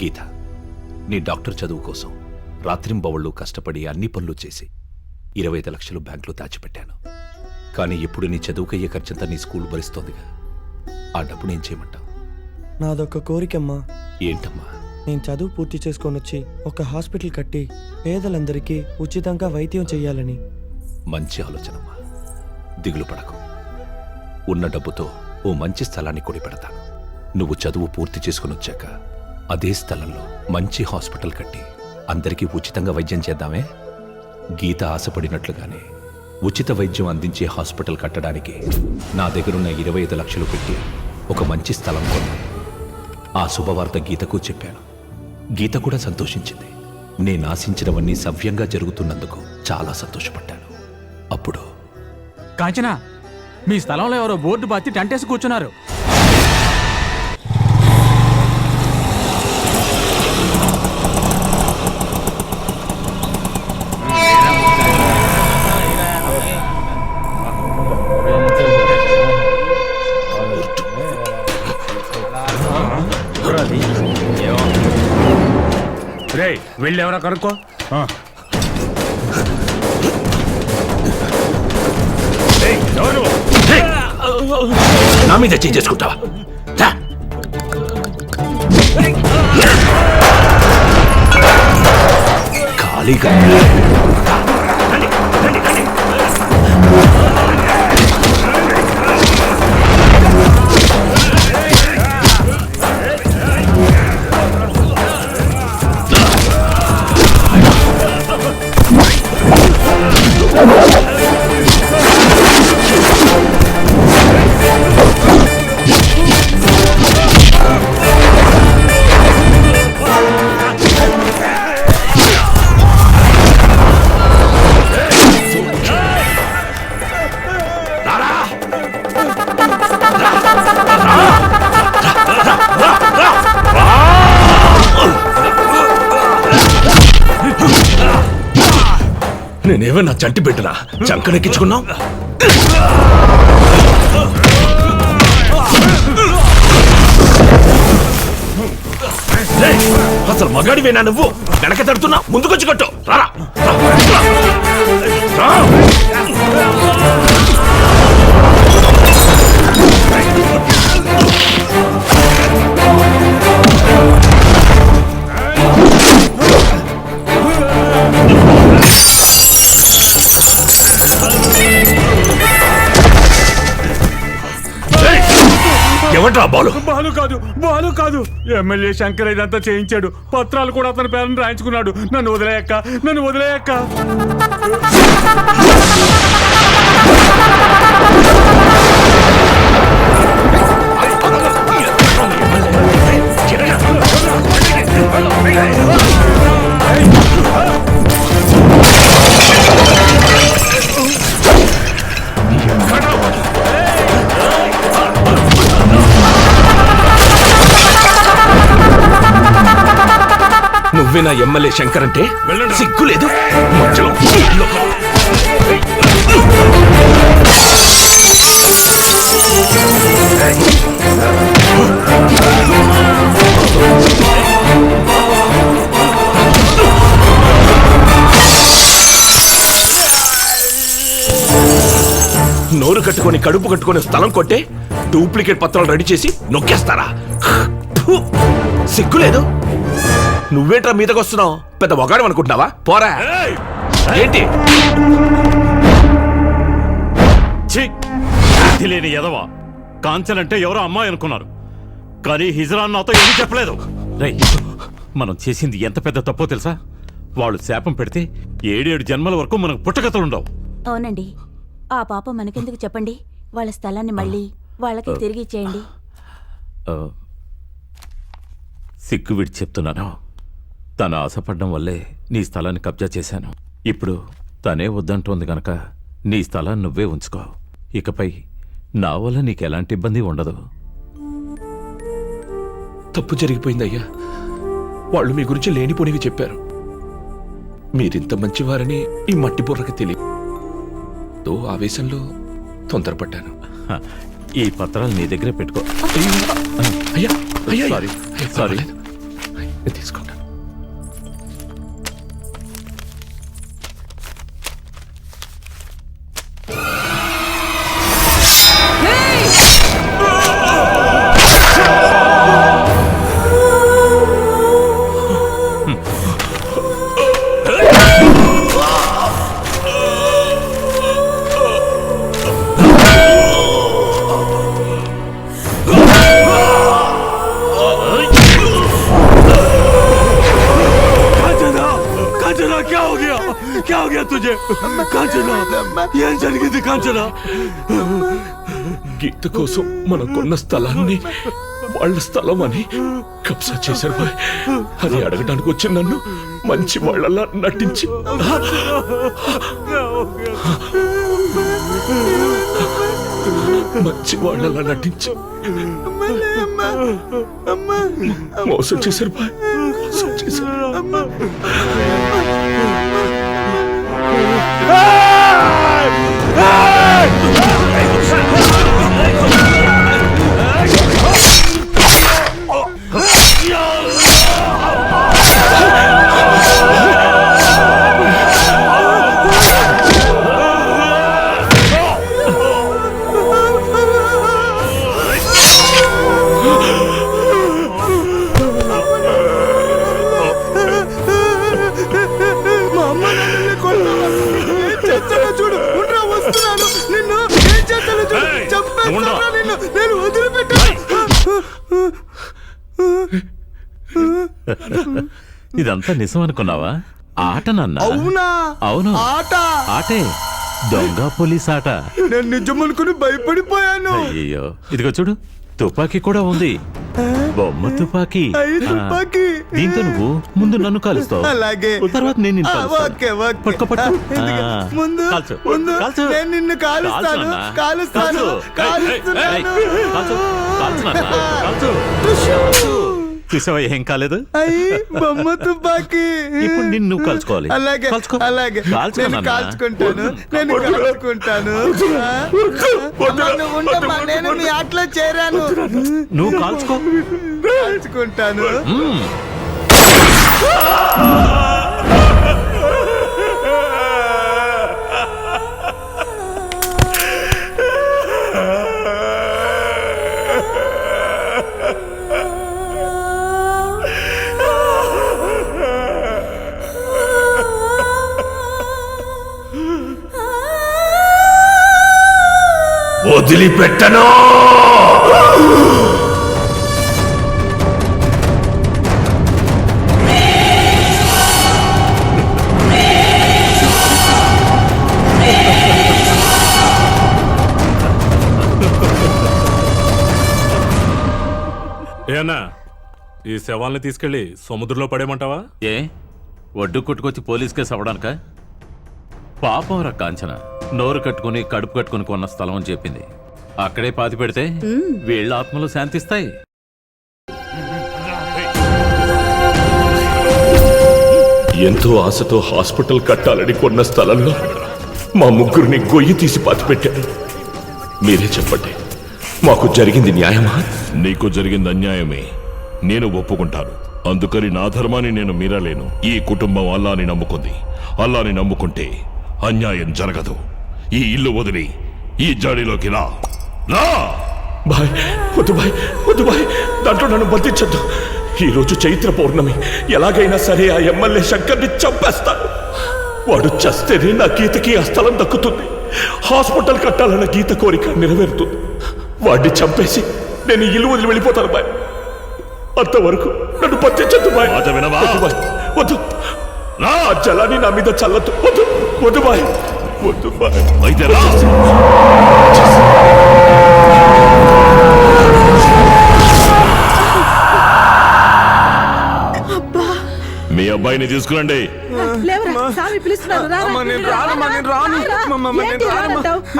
గీత, నీ డాక్టర్ చదువు కోసం రాత్రింబవళ్ళు కష్టపడి అన్ని పనులు చేసి 25 లక్షలు బ్యాంకులో దాచిపెట్టాను. కానీ ఇప్పుడు నీ చదువుకయ్యే ఖర్చంతా నీ స్కూల్ భరిస్తోందిగా. ఆ డబ్బు నేను చేయమంటావు? నాదొక కోరికమ్మా. ఏంటమ్మా? నేను చదువు పూర్తి చేసుకొని వచ్చి ఒక హాస్పిటల్ కట్టి పేదలందరికీ ఉచితంగా వైద్యం చెయ్యాలని. మంచి ఆలోచనమ్మా. దిగులు పడకు. ఉన్న డబ్బుతో ఓ మంచి స్థలాన్ని కొడి పెడతాను. నువ్వు చదువు పూర్తి చేసుకుని వచ్చాక అదే స్థలంలో మంచి హాస్పిటల్ కట్టి అందరికీ ఉచితంగా వైద్యం చేద్దామే. గీత ఆశపడినట్లుగానే ఉచిత వైద్యం అందించే హాస్పిటల్ కట్టడానికి నా దగ్గరున్న 25 లక్షలు పెట్టి ఒక మంచి స్థలం కొన్నాను. ఆ శుభవార్త గీతకు చెప్పాను. గీత కూడా సంతోషించింది. నేను ఆశించినవన్నీ సవ్యంగా జరుగుతున్నందుకు చాలా సంతోషపడ్డాను. అప్పుడు కాంచన, మీ స్థలంలో ఎవరో బోర్డు బాతి టెంటేసి కూర్చున్నారు. వెళ్ళి ఎవరో కనుక్కో. నా మీద చేసుకుంటావా? ఖాళీగా నేనేమన్నా చంటి పెట్టినా చంకనెక్కించుకున్నావు? అసలు మగాడివేనా నువ్వు? వెనక తడుతున్నా, ముందుకొచ్చి కొట్టు. రారా బాలు కాదు. ఎమ్మెల్యే శంకర్ ఇదంతా చేయించాడు. పత్రాలు కూడా అతని పేరును రాయించుకున్నాడు. నన్ను వదిలేయక్క. నువ్వే నా ఎమ్మెల్యే శంకర్ అంటే సిగ్గు లేదు? నోరు కట్టుకొని కడుపు కట్టుకొని స్థలం కొట్టే డూప్లికేట్ పత్రాలు రెడీ చేసి నొక్కేస్తారా? సిగ్గు లేదు? నువ్వేంట్రా మీదకి వస్తున్నావు? పెద్ద మొగాడు అనుకుంటున్నావా? పోరా. ఏంటి లేని ఎదవా? కాంచనంటే ఎవరో అమ్మాయి అనుకున్నారు, కానీ హిజ్రాన్ నాతో ఏమీ చెప్పలేదు. రేయ్, మనం చేసింది ఎంత పెద్ద తప్పో తెలుసా? వాళ్ళు శాపం పెడితే 7 జన్మల వరకు మనకు పుట్టగతలుండవు. అవునండి, ఆ పాప మనకెందుకు చెప్పండి? వాళ్ళ స్థలాన్ని మళ్ళీ వాళ్ళకి తిరిగి ఇచ్చేయండి. సిగ్గు విడి చెప్తున్నాను. తను ఆశపడ్డం వల్లే నీ స్థలాన్ని కబ్జా చేశాను. ఇప్పుడు తనే వద్దంటోంది గనక నీ స్థలాన్ని నువ్వే ఉంచుకో. ఇకపై నా వల్ల నీకెలాంటి ఇబ్బంది ఉండదు. తప్పు జరిగిపోయిందయ్యా. వాళ్ళు మీ గురించి లేనిపోనివి చెప్పారు. మీరింత మంచివారని ఈ మట్టి బుర్రకి తెలియదు. ఆవేశంలో తొందరపడ్డాను. ఈ పత్రాలు నీ దగ్గరే పెట్టుకో. అయ్యా, సారీ. నేను తీసుకుంటాను. ఏం జరిగింది కాంచనా? గీత కోసం మనం కొన్న స్థలాన్ని వాళ్ళ స్థలం అని కబ్జా చేశారు బాయ్. అది అడగడానికి వచ్చి నన్ను మంచి వాళ్ళలా నటించి మోసం చేశారు బాయ్, మోసం చేశారు. ఇదంతా నిజం అనుకున్నావా? ఆట నాన్న. అవునా? అవును, ఆట. ఆటే. దొంగ పోలీస్ ఆట. నేను నిజం అనుకుని భయపడిపోయాను. అయ్యో, ఇదిగో చూడు, తుపాకీ కూడా ఉంది. బొమ్మ తుపాకీ. తుపాకీ. దీంతో నువ్వు ముందు నన్ను కాలుస్తావు, అలాగే తర్వాత నేను నిన్ను కాలుస్తాను. Okay, okay. పట్టుకో, పట్టు. ముందు కాల్చు, ముందు కాల్చు. నేను నిన్ను కాలుస్తాను, కాలుస్తాను, కాలుస్తున్నాను. చూసావా, ఏం కాలేదు. అయ్యి బొమ్మ తుపాకీ. ఇప్పుడు నిన్ను కాల్చుకోవాలి. అలాగే, కాల్చుకో. అలాగే. కాల్చుకో నేను నాన్న. కాల్చుకుంటాను, నేను కాల్చుకుంటాను. అమ్మా, నువ్వు ఉండమ్మా, నేను మీ ఆటలో చేరాను. నువ్వు కాల్చుకో. కాల్చుకుంటాను. వదిలిపెట్టను. ఏనా ఈ శవాల్ని తీసుకెళ్లి సముద్రంలో పడేయమంటావా? ఏ ఒడ్డు కొట్టుకొచ్చి పోలీస్ కేసు అవ్వడానిక? పాపం రా కాంచన, నోరు కట్టుకుని కడుపు కట్టుకుని కొన్న స్థలం అని చెప్పింది. అక్కడే పాతి పెడితే వీళ్ళ ఆత్మలు శాంతిస్తాయి. ఎంతో ఆశతో హాస్పిటల్ కట్టాలని కొన్న స్థలంలో మా ముగ్గురిని గొయ్యి తీసి పాతిపెట్టారు. మీరే చెప్పండి, మాకు జరిగింది న్యాయమా? నీకు జరిగింది అన్యాయమే, నేను ఒప్పుకుంటాను. అందుకని నా ధర్మాన్ని నేను మీరలేను. ఈ కుటుంబం అల్లాని నమ్ముకుంది. అల్లాని నమ్ముకుంటే అన్యాయం జరగదు. ఈ ఇల్లు వదిలి ఈ జాడీలోకి రా. బాయ్, వద్దు బాయ్, వద్దు బాయ్, దాంట్లో నన్ను బంధించద్దు. ఈరోజు చైత్ర పౌర్ణమి, ఎలాగైనా సరే ఆ ఎమ్మెల్యే శంకర్ని చంపేస్తాను. వాడు చస్తేనే నా గీతకి ఆ స్థలం దక్కుతుంది. హాస్పిటల్ కట్టాలన్న గీత కోరిక నెరవేరుతుంది. వాడిని చంపేసి నేను ఇల్లు వదిలి వెళ్ళిపోతాను బాయ్. అంతవరకు నన్ను బంధించద్దు బాయ్. వద్దు బాయ్, వద్దు. నా జలాన్ని నా మీద చల్లద్దు. వద్దు, వద్దు బాయ్, వద్దు బాయ్. అయితే రా. మీ అబ్బాయిని తీసుకురండి.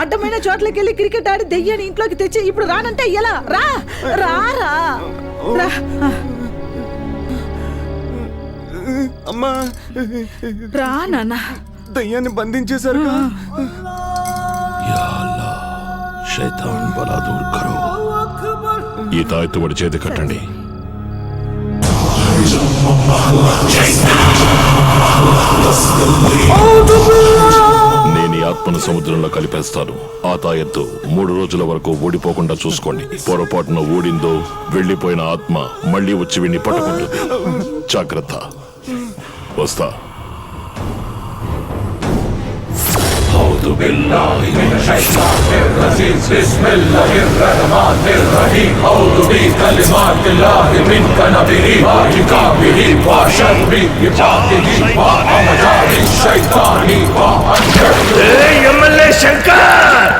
అడ్డమైన చోట్లకి వెళ్ళి క్రికెట్ ఆడి దెయ్యాన్ని ఇంట్లోకి తెచ్చి ఇప్పుడు రానంటే ఎలా? రా రా రా రా. అమ్మా, రా నాన్న. దయ్యాన్ని బంధించేశారు. ఈ తాయెత్తు వాడి చేతి కట్టండి. నేను ఈ ఆత్మను సముద్రంలో కలిపేస్తాను. ఆ తాయెత్తు 3 రోజుల వరకు ఊడిపోకుండా చూసుకోండి. పొరపాటున ఊడిందో వెళ్ళిపోయిన ఆత్మ మళ్ళీ వచ్చి వీడిని పట్టుకుంటుంది. జాగ్రత్త. వస్తా. ఎమ్మెల్యే శంకర్